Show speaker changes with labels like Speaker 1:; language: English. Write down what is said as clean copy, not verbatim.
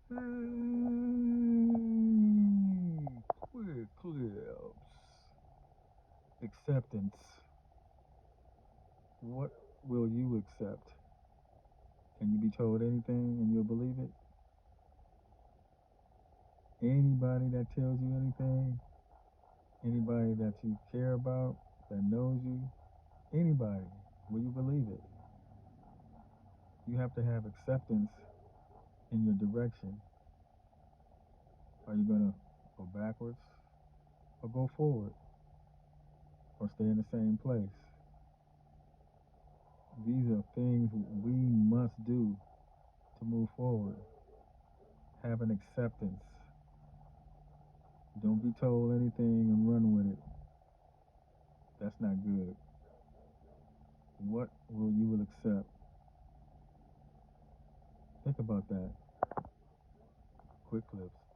Speaker 1: Quick clips. Acceptance. What will you accept? Can you be told anything and you'll believe it? Anybody that tells you anything, anybody that you care about, that knows you, anybody, will you believe it? You have to have acceptance in your direction. Are you going to go backwards or go forward or stay in the same place? These are things we must do to move forward. Have an acceptance. Don't be told anything and run with it. That's not good. What will you will accept? Think about that. Quick clips.